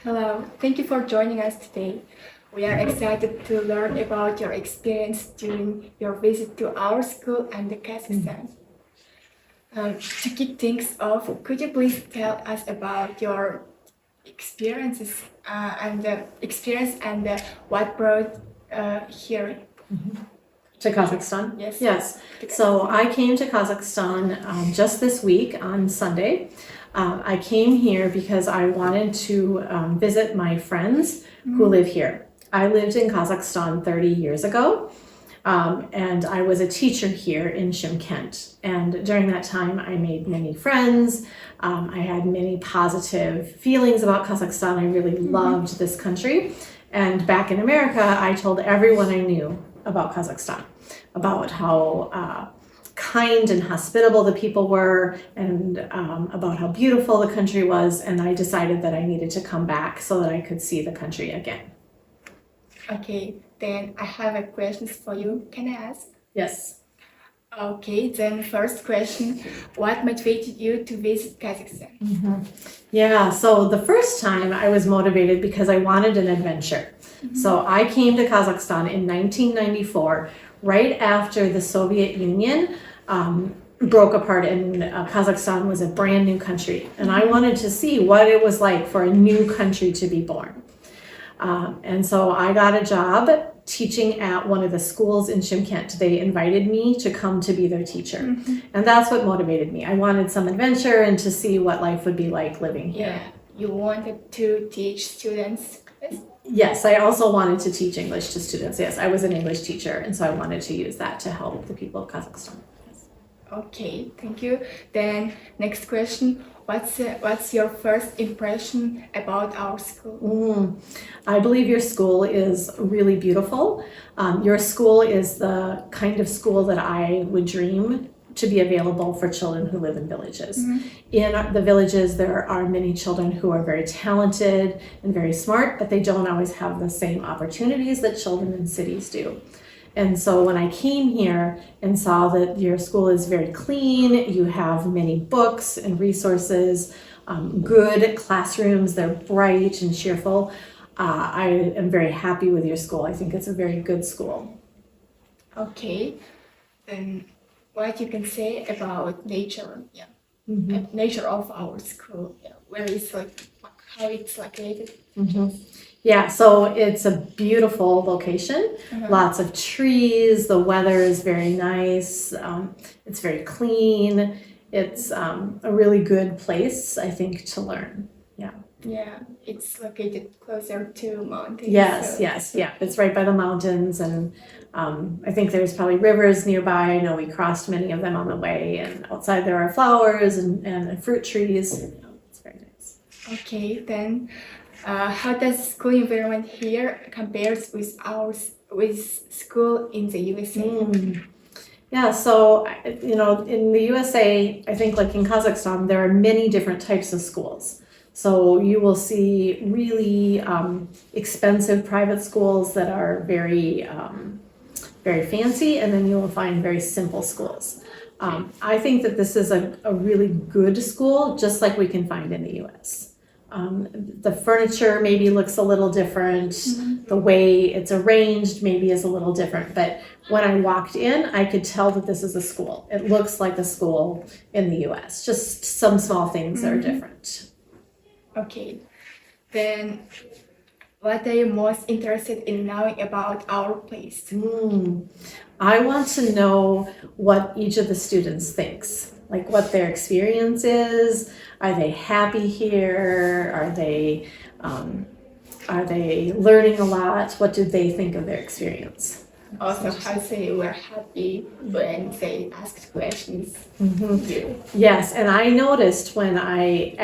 Hello, thank you for joining us today. We are excited to learn about your experience during your visit to our school and the Kazakhstan. To kick things off, could you please tell us about your experiences and what brought here? To Kazakhstan? Yes. Yes. So I came to Kazakhstan just this week on Sunday. I came here because I wanted to visit my friends who live here. I lived in Kazakhstan 30 years ago, and I was a teacher here in Shymkent. And during that time, I made many friends. I had many positive feelings about Kazakhstan. I really loved this country. And back in America, I told everyone I knew about Kazakhstan, about how kind and hospitable the people were, and about how beautiful the country was. And I decided that I needed to come back so that I could see the country again. Okay, then I have a question for you. Can I ask? Yes. Okay, then first question, what motivated you to visit Kazakhstan? Yeah, so the first time I was motivated because I wanted an adventure. So I came to Kazakhstan in 1994, right after the Soviet Union broke apart, and Kazakhstan was a brand new country. And I wanted to see what it was like for a new country to be born. And so I got a job teaching at one of the schools in Shymkent. They invited me to come to be their teacher. And that's what motivated me. I wanted some adventure and to see what life would be like living here. Yeah, you wanted to teach students. Yes, I also wanted to teach English to students. Yes, I was an English teacher, and so I wanted to use that to help the people of Kazakhstan. Yes. Okay, thank you. Then next question, what's your first impression about our school? I believe your school is really beautiful. Your school is the kind of school that I would dream to be available for children who live in villages. In the villages, there are many children who are very talented and very smart, but they don't always have the same opportunities that children in cities do. And so when I came here and saw that your school is very clean, you have many books and resources, good classrooms, they're bright and cheerful, I am very happy with your school. I think it's a very good school. Okay, then what you can say about nature? Nature of our school. Where is how it's located? Yeah, so it's a beautiful location. Lots of trees. The weather is very nice. It's very clean. It's a really good place, I think, to learn. Yeah, it's located closer to mountains. Yes, yeah. It's right by the mountains, and I think there's probably rivers nearby. I know we crossed many of them on the way, and outside there are flowers and fruit trees. It's very nice. Okay, then how does school environment here compares with school in the USA? Yeah, so in the USA, I think like in Kazakhstan, there are many different types of schools. So you will see really expensive private schools that are very, very fancy, and then you will find very simple schools. I think that this is a really good school, just like we can find in the US. The furniture maybe looks a little different. The way it's arranged maybe is a little different. But when I walked in, I could tell that this is a school. It looks like a school in the US. Just some small things are different. Okay, then what are you most interested in knowing about our place? I want to know what each of the students thinks, like what their experience is. Are they happy here? Are they learning a lot? What do they think of their experience? Also, how they were happy when they asked questions. Yes, and I noticed when I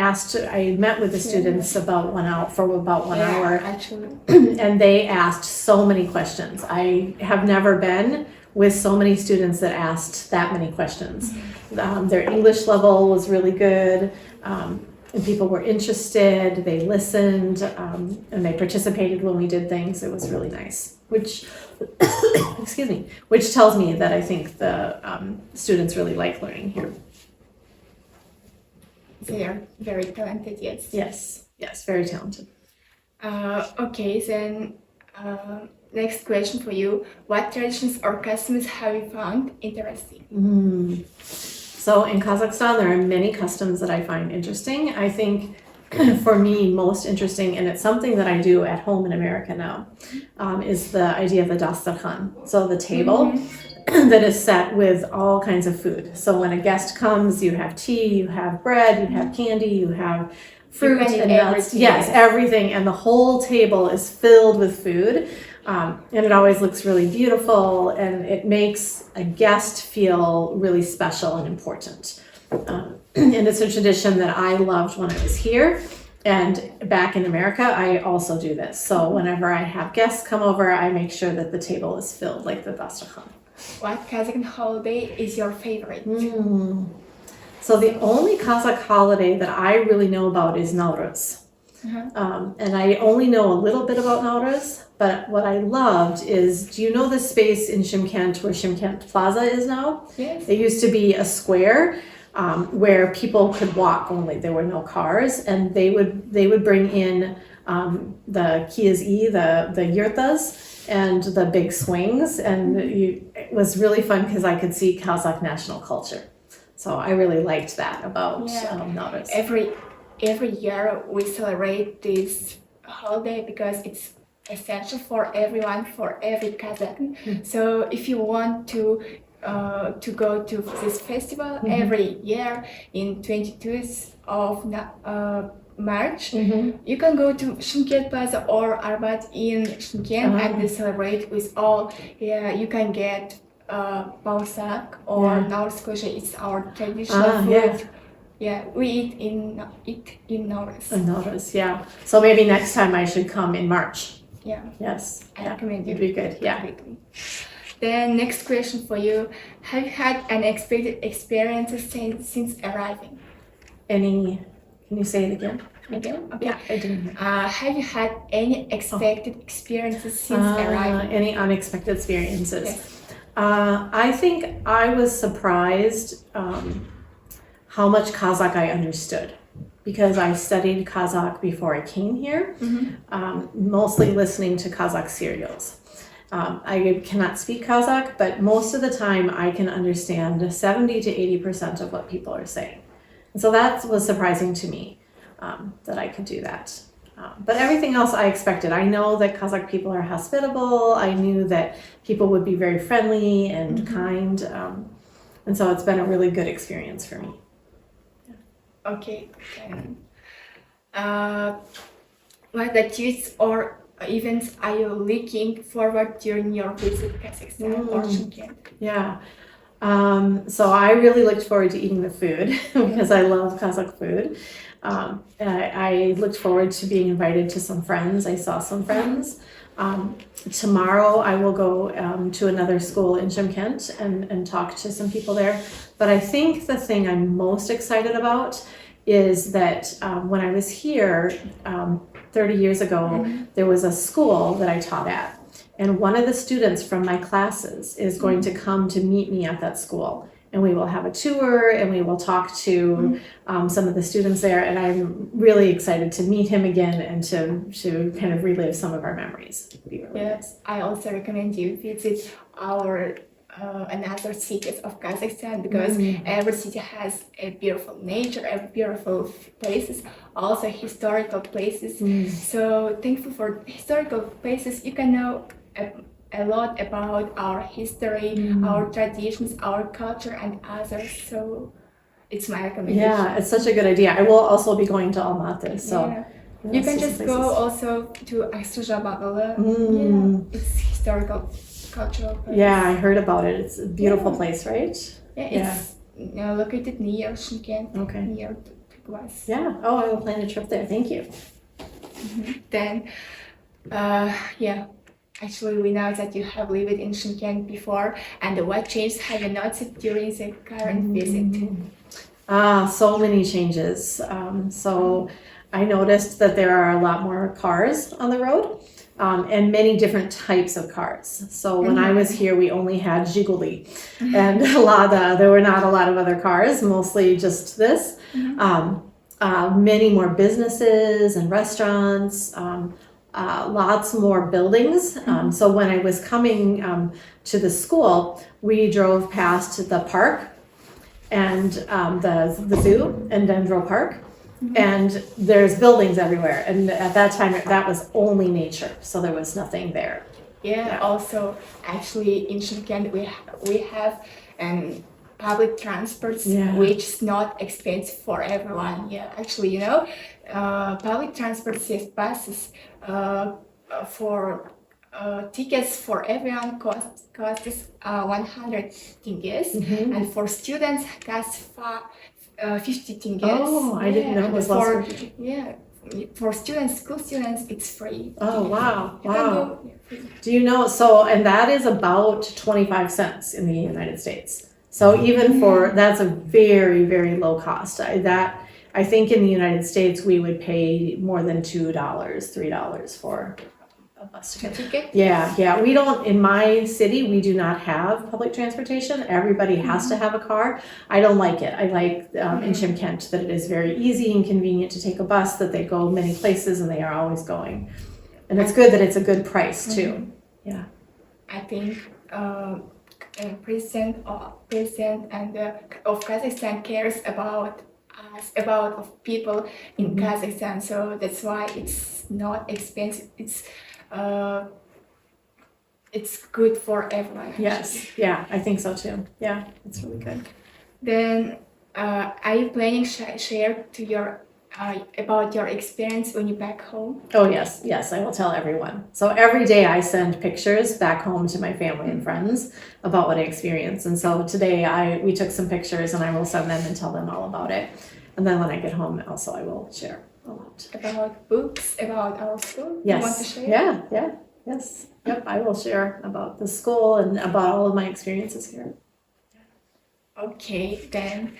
met with the students for about one hour, actually. and they asked so many questions. I have never been with so many students that asked that many questions. Their English level was really good, and people were interested, they listened, and they participated when we did things. It was really nice, which which tells me that I think the students really like learning here. They are very talented, yes. Yes, very talented. Okay, then next question for you. What traditions or customs have you found interesting? So in Kazakhstan, there are many customs that I find interesting. I think for me, most interesting, and it's something that I do at home in America now, is the idea of the dastarkhan. So the table that is set with all kinds of food. So when a guest comes, you have tea, you have bread, you have candy, you have fruit can eat and nuts. everything. Yes, everything. And the whole table is filled with food. And it always looks really beautiful, and it makes a guest feel really special and important. And it's a tradition that I loved when I was here. And back in America, I also do this. So whenever I have guests come over, I make sure that the table is filled like the dastarkhan. What Kazakh holiday is your favorite? So the only Kazakh holiday that I really know about is Nowruz. And I only know a little bit about Nowruz, but what I loved is, do you know the space in Shymkent where Shymkent Plaza is now? Yes. It used to be a square where people could walk only. There were no cars, and they would bring in the kias-i, the yurtas, and the big swings, and it was really fun because I could see Kazakh national culture. So I really liked that about Nowruz. Every year we celebrate this holiday because it's essential for everyone, for every Kazakh. So if you want to go to this festival every year in 22nd of March, you can go to Shymkent Plaza or Arbat in Shymkent and celebrate with all. Yeah, you can get Bausak or Nowruz Kosher. It's our traditional food. Yeah, we eat in Nowruz. Nowruz, yeah. So maybe next time I should come in March. Yeah. Yes. I recommend you. It'd be good. Yeah. Then next question for you: have you had unexpected experiences since arriving? Can you say it again? Again? Okay. Yeah, I didn't hear. Have you had any expected experiences since arriving? Any unexpected experiences? Yes. I think I was surprised how much Kazakh I understood, because I studied Kazakh before I came here, mostly listening to Kazakh serials. I cannot speak Kazakh, but most of the time I can understand 70 to 80% of what people are saying. And so that was surprising to me, that I could do that. But everything else I expected. I know that Kazakh people are hospitable. I knew that people would be very friendly and kind. And so it's been a really good experience for me. Okay. What activities or events are you looking forward during your visit Kazakhstan or Shymkent? Yeah. So I really looked forward to eating the food because I love Kazakh food. I looked forward to being invited to some friends. I saw some friends. Tomorrow I will go to another school in Shymkent and talk to some people there. But I think the thing I'm most excited about is that when I was here 30 years ago, there was a school that I taught at. And one of the students from my classes is going to come to meet me at that school. And we will have a tour and we will talk to some of the students there. And I'm really excited to meet him again and to kind of relive some of our memories. Really yes, I also recommend you visit our another cities of Kazakhstan because every city has a beautiful nature, a beautiful places, also historical places. So thankful for historical places, you can know a lot about our history, our traditions, our culture, and others. So it's my recommendation. Yeah, it's such a good idea. I will also be going to Almaty, so you can just go also to Aksuzhabagalı. It's historical, cultural place. Yeah, I heard about it. It's a beautiful place, right? Yeah, it's located near Shymkent, okay. near Tbilisi. Yeah. Oh, I will plan a trip there. Thank you. Then, actually, we know that you have lived in Shymkent before, and what changes have you noticed during the current visit? So many changes. So I noticed that there are a lot more cars on the road. And many different types of cars. So when I was here, we only had Zhiguli and there were not a lot of other cars, mostly just this. Many more businesses and restaurants, lots more buildings. So when I was coming to the school, we drove past the park and the zoo and Dendro Park. And there's buildings everywhere. And at that time, that was only nature. So there was nothing there. Yeah, also actually in Shymkent we have public transports which is not expensive for everyone. Yeah, actually, public transports, yes, buses for tickets for everyone costs 100 tengis, and for students costs 50 tengis. Oh, I didn't know it was less for teachers. Yeah. For school students, it's free. Oh, wow. Do you know, and that is about 25 cents in the United States. So even that's a very, very low cost. I think in the United States, we would pay more than $2, $3 for a bus ticket. Yeah. We don't, in my city, we do not have public transportation. Everybody has to have a car. I don't like it. I like in Shymkent that it is very easy and convenient to take a bus, that they go many places and they are always going. And it's good that it's a good price too. Yeah. I think President and of Kazakhstan cares about us, about people in Kazakhstan. So that's why it's not expensive. It's good for everyone. Yes, yeah, I think so too. Yeah, it's really good. Then, are you planning share to your about your experience when you're back home? Oh yes, I will tell everyone. So every day I send pictures back home to my family and friends about what I experienced. And so today we took some pictures and I will send them and tell them all about it. And then when I get home, also I will share a lot. About books, about our school? Yes. You want to share? Yeah. Yes. Yep, I will share about the school and about all of my experiences here. Okay, then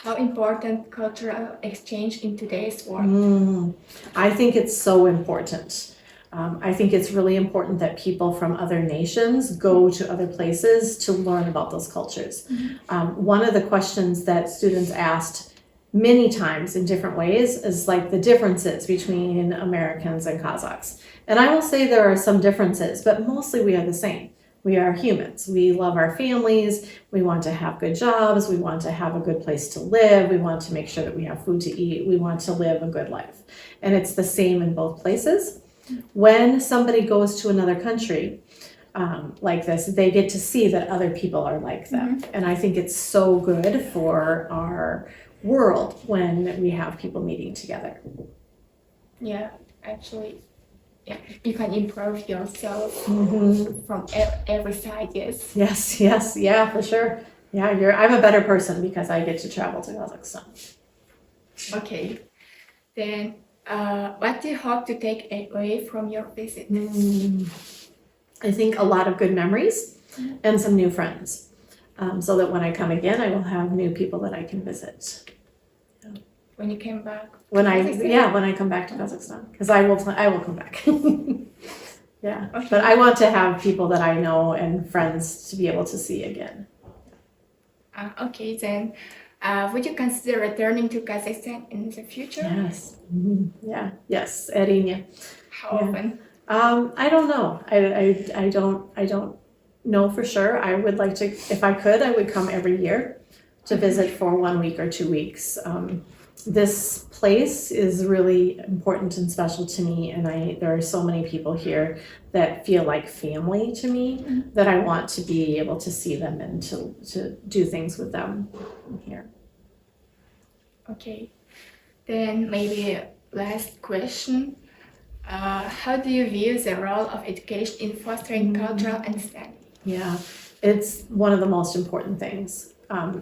how important cultural exchange in today's world? I think it's so important. I think it's really important that people from other nations go to other places to learn about those cultures. One of the questions that students asked many times in different ways is like the differences between Americans and Kazakhs. And I will say there are some differences, but mostly we are the same. We are humans. We love our families. We want to have good jobs. We want to have a good place to live. We want to make sure that we have food to eat. We want to live a good life. And it's the same in both places. When somebody goes to another country like this, they get to see that other people are like them. And I think it's so good for our world when we have people meeting together. Yeah, actually. Yeah, you can improve yourself from every side, yes. Yes, yeah, for sure. Yeah, I'm a better person because I get to travel to Kazakhstan. Okay, then what do you hope to take away from your visit? I think a lot of good memories and some new friends, so that when I come again, I will have new people that I can visit. When you came back? When I come back to Kazakhstan, because I will come back. Yeah, okay. But I want to have people that I know and friends to be able to see again. Okay, then would you consider returning to Kazakhstan in the future? Yes. Yeah. Yes, Erinya. How often? I don't know. I don't know for sure. I would like to, if I could, I would come every year to visit for 1 week or 2 weeks. This place is really important and special to me, and there are so many people here that feel like family to me that I want to be able to see them and to do things with them here. Okay, then maybe last question. How do you view the role of education in fostering cultural understanding? Yeah, it's one of the most important things.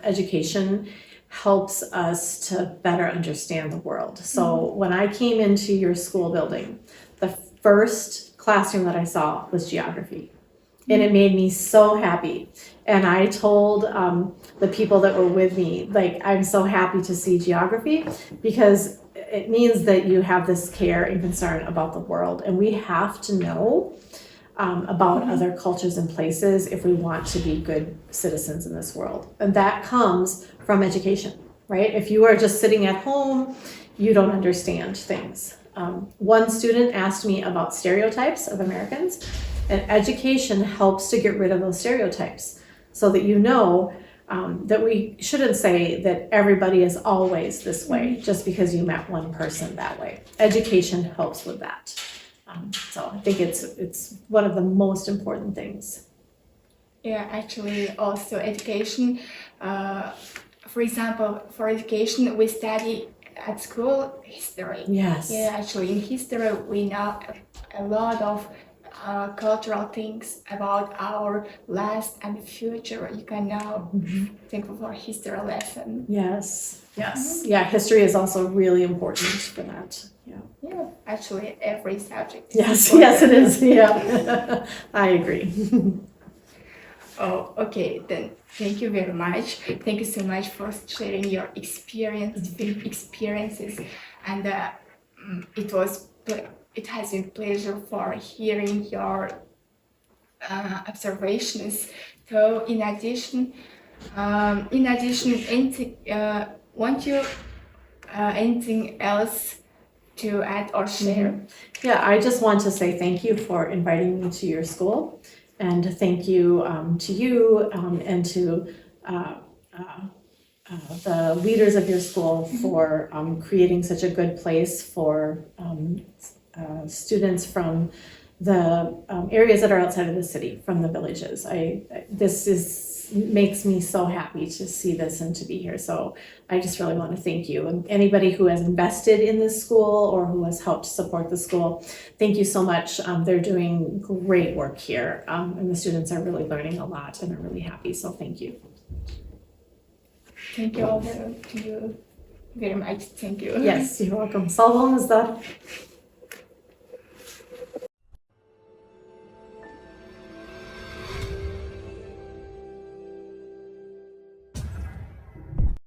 Education helps us to better understand the world. So when I came into your school building, the first classroom that I saw was geography. And it made me so happy. And I told the people that were with me, like, I'm so happy to see geography because it means that you have this care and concern about the world. And we have to know about other cultures and places if we want to be good citizens in this world. And that comes from education, right? If you are just sitting at home, you don't understand things. one student asked me about stereotypes of Americans, and education helps to get rid of those stereotypes so that you know that we shouldn't say that everybody is always this way just because you met one person that way. Education helps with that. So I think it's one of the most important things. Yeah, actually, also education. For example, for education, we study at school history. Yes. Yeah, actually, in history, we know a lot of cultural things about our past and future. You can now think of our history lesson. Yes. Yes. Yeah, history is also really important for that. Yeah. Yeah, actually, every subject. Yes, yes, it is. Yeah, I agree. Oh, okay. Then thank you very much. Thank you so much for sharing your experiences, and it has been pleasure for hearing your observations. So, in addition, want you anything else to add or share? Yeah, I just want to say thank you for inviting me to your school, and thank you to you and to the leaders of your school for creating such a good place for students from the areas that are outside of the city, from the villages. Makes me so happy to see this and to be here. So I just really want to thank you, and anybody who has invested in this school or who has helped support the school. Thank you so much. They're doing great work here, and the students are really learning a lot and are really happy. So thank you. Thank you all to you very much. Thank you. Yes, you're welcome. Sağ olun,